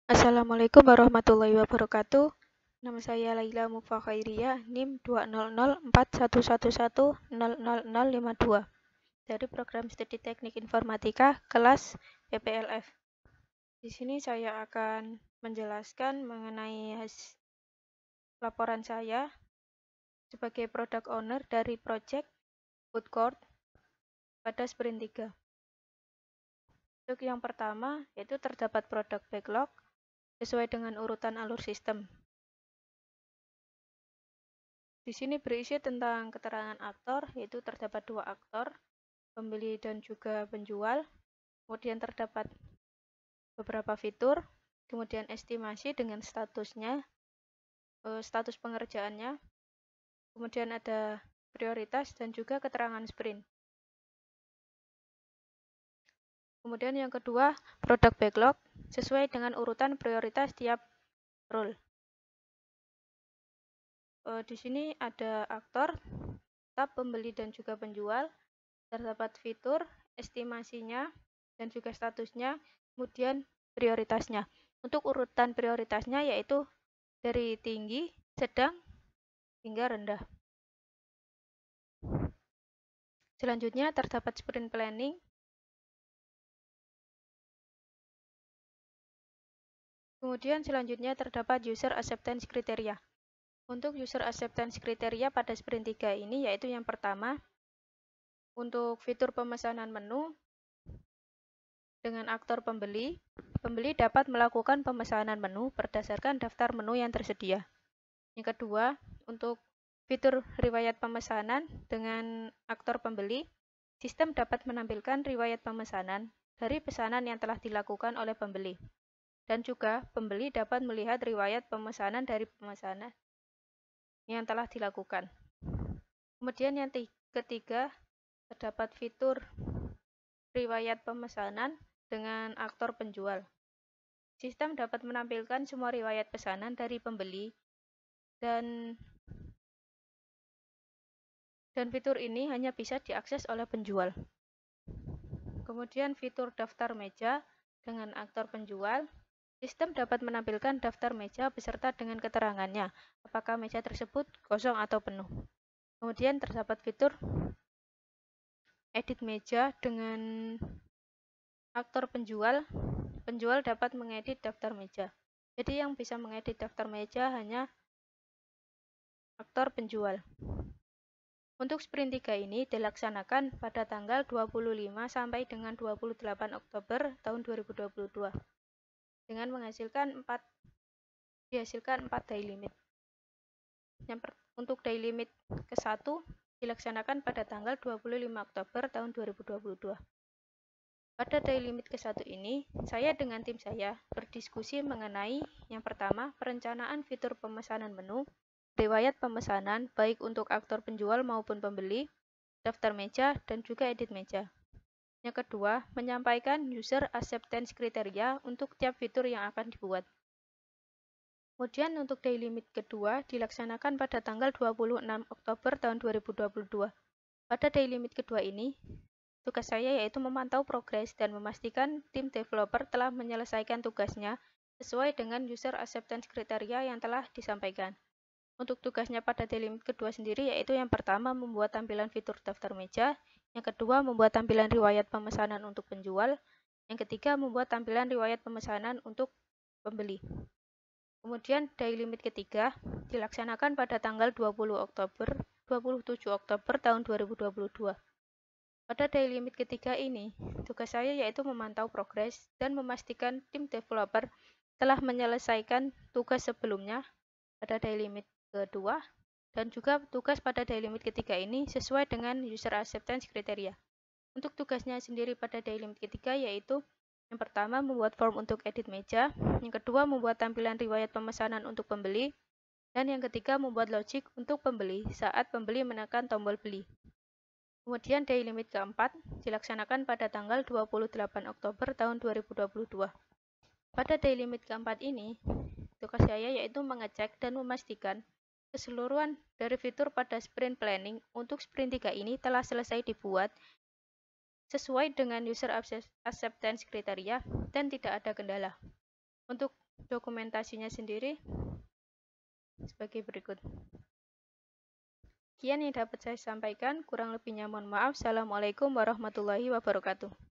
Assalamualaikum warahmatullahi wabarakatuh. Nama saya Laila Mufa Khairia, NIM 2004111000052 dari Program Studi Teknik Informatika kelas PPLF. Di sini saya akan menjelaskan mengenai laporan saya sebagai Product Owner dari Project Food Court pada Sprint 3. Untuk yang pertama, yaitu terdapat produk backlog sesuai dengan urutan alur sistem. Di sini berisi tentang keterangan aktor, yaitu terdapat 2 aktor, pembeli dan juga penjual. Kemudian terdapat beberapa fitur, kemudian estimasi dengan statusnya, status pengerjaannya, kemudian ada prioritas dan juga keterangan sprint. Kemudian yang kedua, produk backlog sesuai dengan urutan prioritas tiap role. Di sini ada aktor, tab pembeli dan juga penjual, terdapat fitur, estimasinya, dan juga statusnya, kemudian prioritasnya. Untuk urutan prioritasnya yaitu dari tinggi, sedang, hingga rendah. Selanjutnya terdapat sprint planning. Kemudian selanjutnya terdapat user acceptance criteria. Untuk user acceptance criteria pada sprint 3 ini yaitu yang pertama, untuk fitur pemesanan menu dengan aktor pembeli, pembeli dapat melakukan pemesanan menu berdasarkan daftar menu yang tersedia. Yang kedua, untuk fitur riwayat pemesanan dengan aktor pembeli, sistem dapat menampilkan riwayat pemesanan dari pesanan yang telah dilakukan oleh pembeli. Dan juga, pembeli dapat melihat riwayat pemesanan dari pemesanan yang telah dilakukan. Kemudian yang ketiga, terdapat fitur riwayat pemesanan dengan aktor penjual. Sistem dapat menampilkan semua riwayat pesanan dari pembeli dan fitur ini hanya bisa diakses oleh penjual. Kemudian fitur daftar meja dengan aktor penjual. Sistem dapat menampilkan daftar meja beserta dengan keterangannya, apakah meja tersebut kosong atau penuh. Kemudian terdapat fitur edit meja dengan aktor penjual. Penjual dapat mengedit daftar meja. Jadi yang bisa mengedit daftar meja hanya aktor penjual. Untuk sprint 3 ini dilaksanakan pada tanggal 25 sampai dengan 28 Oktober tahun 2022 dengan dihasilkan 4 day limit. Untuk day limit ke-1 dilaksanakan pada tanggal 25 Oktober tahun 2022. Pada day limit ke-1 ini, saya dengan tim saya berdiskusi mengenai yang pertama, perencanaan fitur pemesanan menu, riwayat pemesanan baik untuk aktor penjual maupun pembeli, daftar meja, dan juga edit meja. Yang kedua, menyampaikan user acceptance criteria untuk tiap fitur yang akan dibuat. Kemudian untuk day limit kedua dilaksanakan pada tanggal 26 Oktober tahun 2022. Pada day limit kedua ini, tugas saya yaitu memantau progres dan memastikan tim developer telah menyelesaikan tugasnya sesuai dengan user acceptance criteria yang telah disampaikan. Untuk tugasnya pada day limit kedua sendiri yaitu yang pertama membuat tampilan fitur daftar meja, yang kedua membuat tampilan riwayat pemesanan untuk penjual, yang ketiga membuat tampilan riwayat pemesanan untuk pembeli. Kemudian day limit ketiga dilaksanakan pada tanggal 27 Oktober tahun 2022. Pada day limit ketiga ini, tugas saya yaitu memantau progres dan memastikan tim developer telah menyelesaikan tugas sebelumnya pada day limit kedua dan juga tugas pada day limit ketiga ini sesuai dengan user acceptance criteria. Untuk tugasnya sendiri pada day limit ketiga yaitu yang pertama membuat form untuk edit meja, yang kedua membuat tampilan riwayat pemesanan untuk pembeli, dan yang ketiga membuat logic untuk pembeli saat pembeli menekan tombol beli. Kemudian day limit keempat dilaksanakan pada tanggal 28 Oktober tahun 2022. Pada day limit keempat ini, tugas saya yaitu mengecek dan memastikan keseluruhan dari fitur pada sprint planning untuk sprint 3 ini telah selesai dibuat sesuai dengan user acceptance criteria dan tidak ada kendala. Untuk dokumentasinya sendiri sebagai berikut. Sekian yang dapat saya sampaikan, kurang lebihnya mohon maaf. Assalamualaikum warahmatullahi wabarakatuh.